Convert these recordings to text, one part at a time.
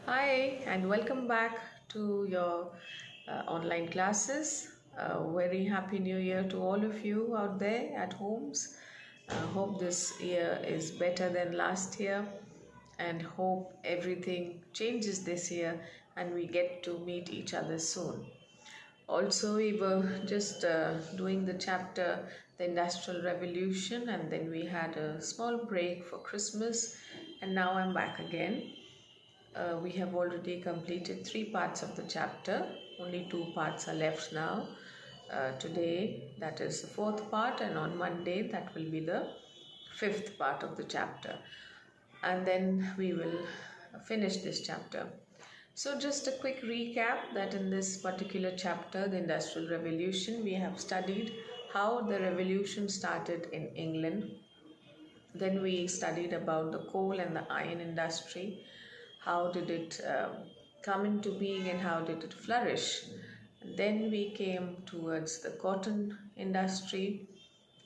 Hi, and welcome back to your online classes. Very happy new year to all of you out there at homes. Hope this year is better than last year, and hope everything changes this year and we get to meet each other soon. Also, we were just doing the chapter The Industrial Revolution, and then we had a small break for Christmas, and now I'm back again. We have already completed three parts of the chapter. Only two parts are left now. Today, that is the fourth part, and on Monday, that will be the fifth part of the chapter. And then we will finish this chapter. So, just a quick recap that in this particular chapter, the Industrial Revolution, we have studied how the revolution started in England. Then we studied about the coal and the iron industry. How did it come into being and how did it flourish? Then we came towards the cotton industry,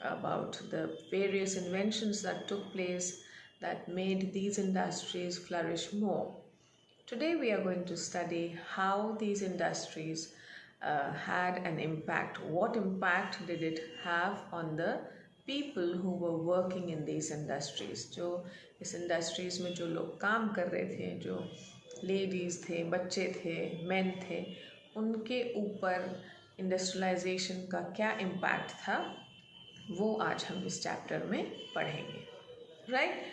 about the various inventions that took place that made these industries flourish more. Today we are going to study how these industries had an impact. What impact did it have on the people who were working in these industries? जो इस industries में जो लोग काम कर रहे थे, जो ladies थे, बच्चे थे, men थे, उनके ऊपर industrialization का क्या impact था, वो आज हम इस chapter में पढ़ेंगे, right?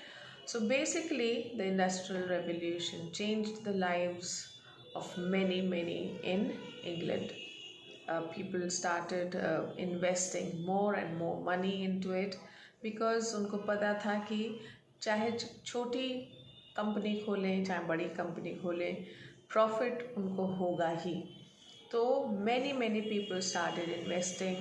So basically, the Industrial Revolution changed the lives of many in England. People started investing more and more money into it because उनको पता था कि चाहे छोटी कंपनी खोलें चाहे बड़ी कंपनी खोलें, प्रॉफिट उनको होगा ही. तो many people started investing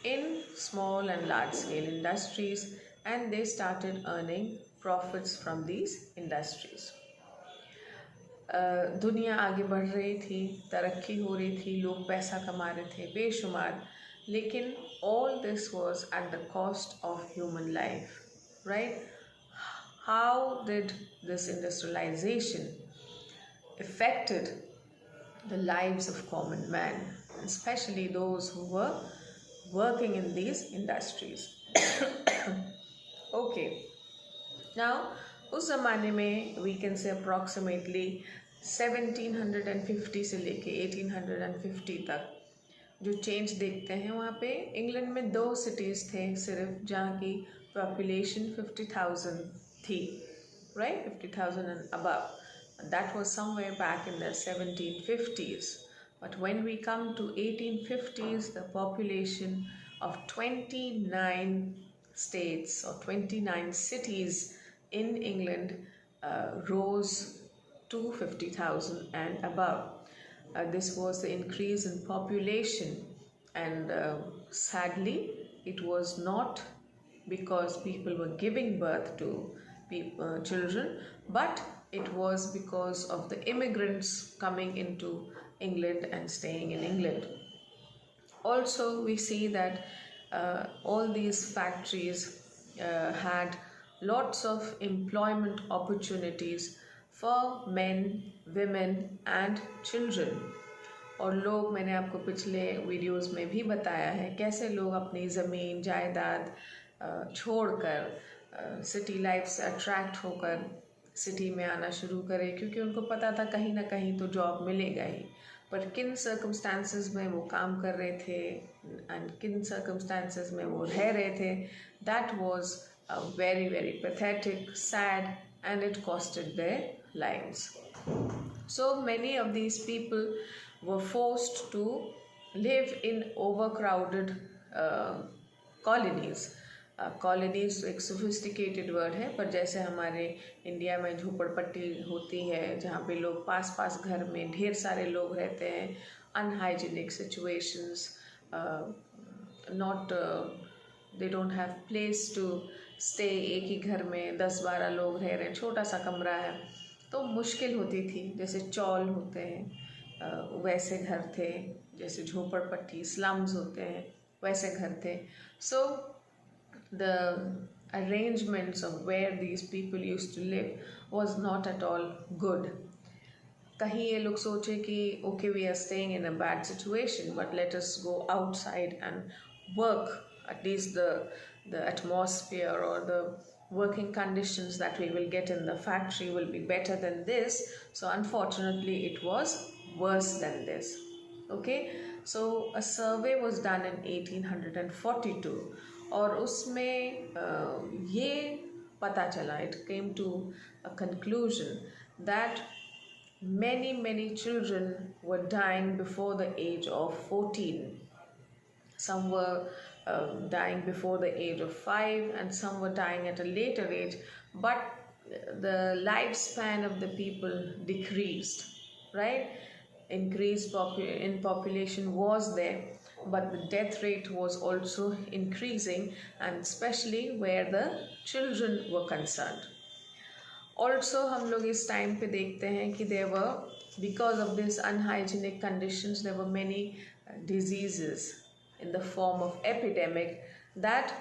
in small and large scale industries, and they started earning profits from these industries. दुनिया आगे बढ़ रही थी, तरक्की हो रही थी, लोग पैसा कमा रहे थे बेशुमार, लेकिन all this was at the cost of human life, right? How did this industrialization affected the lives of common man, especially those who were working in these industries? Okay. Now, उस ज़माने में we can say approximately 1750 से लेके 1850 तक जो change देखते हैं वहाँ पे इंग्लैंड में दो सिटीज़ थे सिर्फ जहाँ की पॉपुलेशन 50,000 थी, right? 50,000 and above. That was somewhere back in the 1750s. But when we come to 1850s, the population of 29 states or 29 cities in England rose to 50,000 and above. This was the increase in population, and sadly, it was not because people were giving birth to children, but it was because of the immigrants coming into England and staying in England. Also, we see that all these factories had lots of employment opportunities for men, women and children. और लोग, मैंने आपको पिछले videos में भी बताया है कैसे लोग अपनी ज़मीन जायदाद छोड़कर सिटी लाइफ से अट्रैक्ट होकर सिटी में आना शुरू करें, क्योंकि उनको पता था कहीं ना कहीं तो जॉब मिलेगा ही. पर किन सर्कमस्टांसेस में वो काम कर रहे थे एंड किन सर्कमस्टांसेस में वो रह रहे थे, that was very pathetic, sad, and it costed their lives. So many of these people were forced to live in overcrowded colonies. Colonies एक सोफिस्टिकेटेड वर्ड है, पर जैसे हमारे इंडिया में झोपड़पट्टी होती है जहाँ पे लोग पास घर में ढेर सारे लोग रहते हैं, unhygienic situations, not they don't have place to stay, एक ही घर में 10-12 लोग रह रहे हैं, छोटा सा कमरा है, तो मुश्किल होती थी. जैसे चौल होते हैं वैसे घर थे, जैसे झोपड़पट्टी स्लम्स होते हैं वैसे घर थे. सो the arrangements of where these people used to live was not at all good. कहीं ये लोग सोचे कि okay we are staying in a bad situation but let us go outside and work at least the atmosphere or the working conditions that we will get in the factory will be better than this. So unfortunately it was worse than this. Okay, so a survey was done in 1842 और उसमें ये पता चला, it came to a conclusion that many children were dying before the age of 14. Some were dying before the age of 5 and some were dying at a later age, but the lifespan of the people decreased, right? Increased in population was there, but the death rate was also increasing, and especially where the children were concerned. Also हम लोग इस time पे देखते हैं कि there were, because of this unhygienic conditions, there were many diseases in the form of epidemic that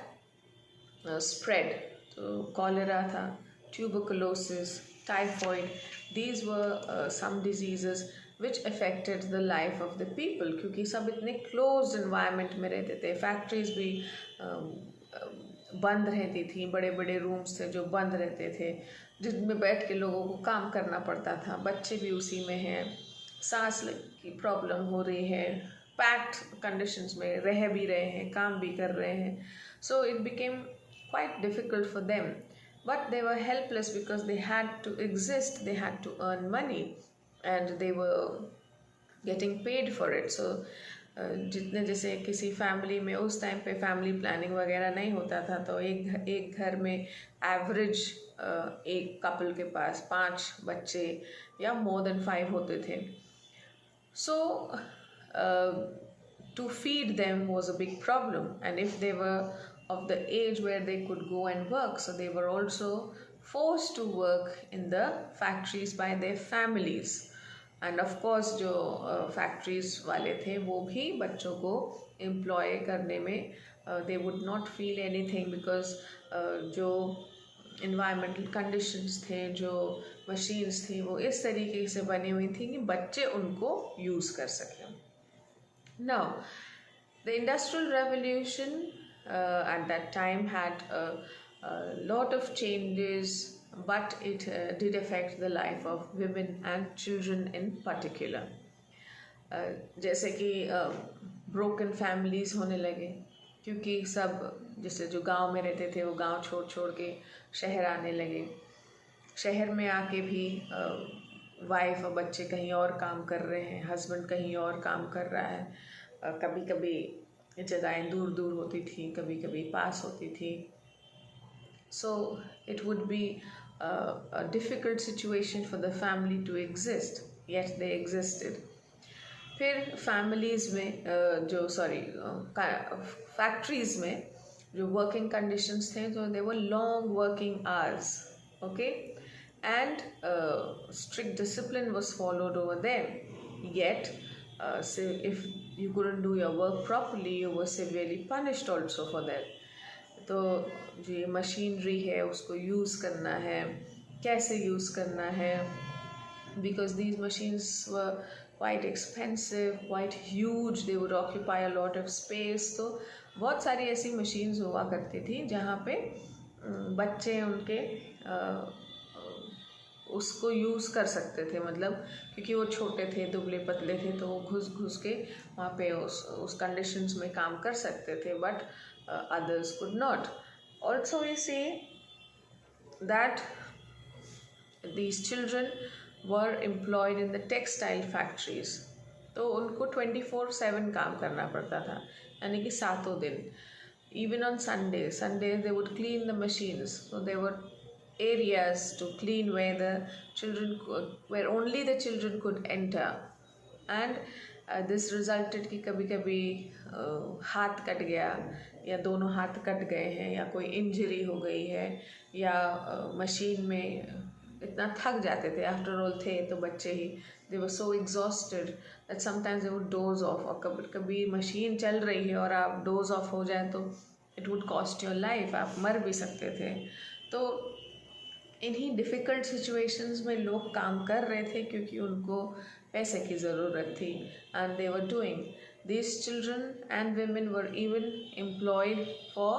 spread. So cholera था, tuberculosis, typhoid, these were some diseases which affected the life of the people, क्योंकि सब इतने closed environment में रहते थे. Factories भी बंद रहती थी, बड़े बड़े रूम्स थे जो बंद रहते थे, जिनमें बैठ के लोगों को काम करना पड़ता था. बच्चे भी उसी में हैं, सांस की प्रॉब्लम हो रही है, पैक्ड कंडीशंस में रह भी रहे हैं, काम भी कर रहे हैं. So it became quite difficult for them, but they were helpless because they had to exist, they had to earn money and they were getting paid for it. So जितने, जैसे किसी फैमिली में उस टाइम पे family planning वगैरह नहीं होता था, तो एक घर में एवरेज एक कपल के पास 5 बच्चे या मोर देन 5 होते थे. सो to feed them was a big problem, and if they were of the age where they could go and work, so they were also forced to work in the factories by their families. And of course जो factories वाले थे वो भी बच्चों को employ करने में they would not feel anything, because जो environmental conditions थे, जो machines थी, वो इस तरीके से बनी हुई थी कि बच्चे उनको use कर सकें. Now, the Industrial Revolution at that time had a lot of changes, but it did affect the life of women and children in particular. जैसे कि broken families होने लगे, क्योंकि सब जैसे जो गांव में रहते थे वो गांव छोड़ छोड़ के शहर आने लगे. शहर में आके भी वाइफ और बच्चे कहीं और काम कर रहे हैं, हस्बैंड कहीं और काम कर रहा है. कभी कभी जगहें दूर दूर होती थी, कभी कभी पास होती थी. So it would be a difficult situation for the family to exist, yet they existed. फिर families में factories में जो working conditions थे, तो they were long working hours, okay, and strict discipline was followed over there. Yet so if you couldn't do your work properly, you were severely punished also for that. तो जो ये machinery है उसको use करना है, कैसे use करना है, because these machines were quite expensive, quite huge, they would occupy a lot of space. तो बहुत सारी ऐसी machines हुआ करती थी जहाँ पे बच्चे उनके उसको यूज़ कर सकते थे, मतलब क्योंकि वो छोटे थे, दुबले पतले थे, तो वो घुस घुस के वहाँ पे उस कंडीशंस में काम कर सकते थे, but others could not. Also we see that these children were employed in the textile factories. तो उनको 24/7 काम करना पड़ता था, यानी कि 7 दिन. Even on Sundays they would clean the machines. So there were areas to clean where only the children could enter. And this resulted कि कभी कभी हाथ कट गया, या दोनों हाथ कट गए हैं, या कोई इंजरी हो गई है, या मशीन में इतना थक जाते थे, आफ्टर ऑल थे तो बच्चे ही, they were so exhausted that sometimes they would doze off. और कभी मशीन चल रही है और आप doze off हो जाए तो it would cost your life, आप मर भी सकते थे. तो इन्हीं डिफ़िकल्ट सिचुएशंस में लोग काम कर रहे थे क्योंकि उनको पैसे की ज़रूरत थी, and they were doing. These children and women were even employed for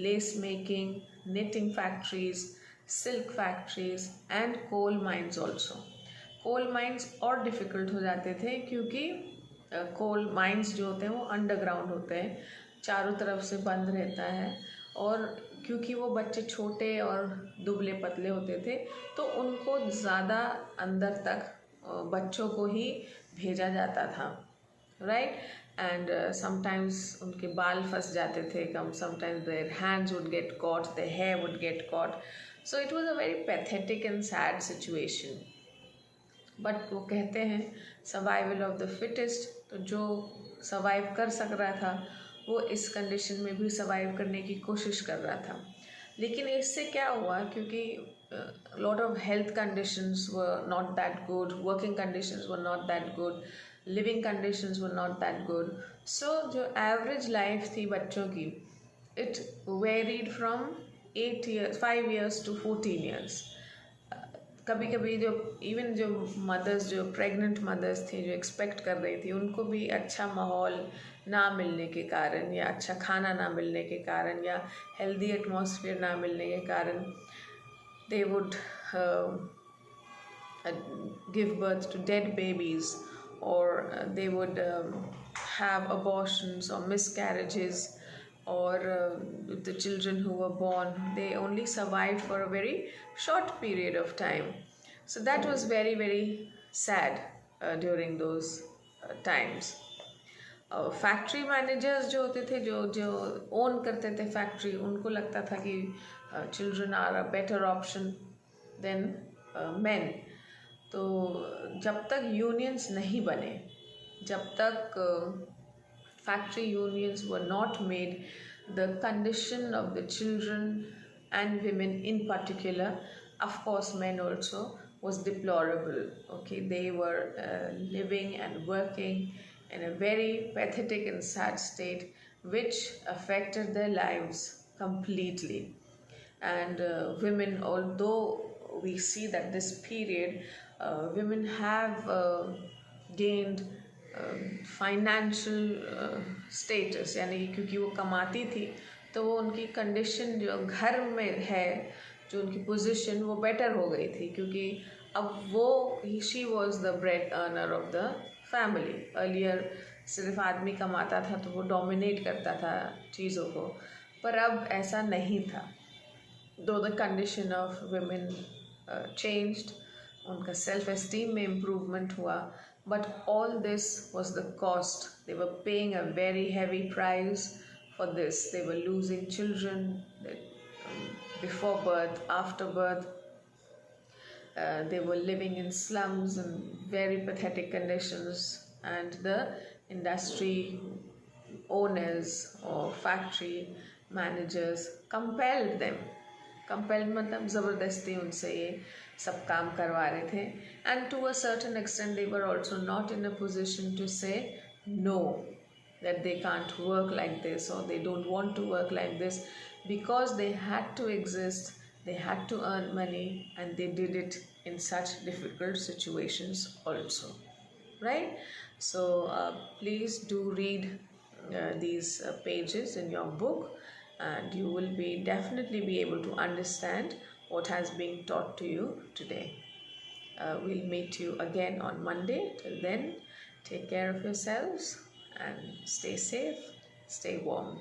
lace making, knitting factories, silk factories and coal mines also. Coal mines और डिफ़िकल्ट हो जाते थे क्योंकि कोल माइंस जो होते हैं वो अंडरग्राउंड होते हैं, चारों तरफ से बंद रहता है, और क्योंकि वो बच्चे छोटे और दुबले पतले होते थे तो उनको ज़्यादा अंदर तक बच्चों को ही भेजा जाता था, राइट. एंड समटाइम्स उनके बाल फंस जाते थे, come sometimes their hands would get caught, their hair would get caught. So it was a very pathetic and sad situation. But वो कहते हैं सर्वाइवल ऑफ द फिटेस्ट, तो जो सर्वाइव कर सक रहा था वो इस कंडीशन में भी सर्वाइव करने की कोशिश कर रहा था. लेकिन इससे क्या हुआ, क्योंकि lot of health conditions were not that good, working conditions were not that good, living conditions were not that good. So जो एवरेज लाइफ थी बच्चों की, it varied from 5 years to 14 years. कभी कभी जो इवन जो मदर्स, जो pregnant mother's थी, जो एक्सपेक्ट कर रही थी, उनको भी अच्छा माहौल ना मिलने के कारण, या अच्छा खाना ना मिलने के कारण, या हेल्दी एटमॉस्फेयर ना मिलने के कारण, they would give birth to dead babies, or they would have abortions or miscarriages, or the children who were born, they only survived for a very short period of time. So that was very very sad during those times. Factory managers जो होते थे, जो जो own करते थे factory, उनको लगता था कि children are a better option than men. तो जब तक यूनियंस नहीं बने, जब तक factory unions were not made, the condition of the children and women in particular, of course men also, was deplorable. Okay, they were living and working in a very pathetic and sad state, which affected their lives completely. And women, although we see that this period women have gained financial status, यानी कि क्योंकि वो कमाती थी तो वो उनकी condition जो घर में है, जो उनकी पोजीशन, वो बेटर हो गई थी, क्योंकि अब वो she was the bread earner of the family. Earlier सिर्फ आदमी कमाता था तो वो डोमिनेट करता था चीज़ों को, पर अब ऐसा नहीं था. दो the condition of women changed, उनका सेल्फ एस्टीम में इम्प्रूवमेंट हुआ, but all this was the cost. They were paying a very heavy price for this. They were losing children before birth, after birth. They were living in slums and very pathetic conditions, and the industry owners or factory managers compelled them. Compelled मतलब ज़बरदस्ती उनसे ये सब काम करवा रहे थे. And to a certain extent they were also not in a position to say no, that they can't work like this, or they don't want to work like this, because they had to exist, they had to earn money, and they did it in such difficult situations also, right? So please do read these pages in your book, and you will be definitely be able to understand what has been taught to you today. We'll meet you again on Monday. Till then, take care of yourselves and stay safe, stay warm.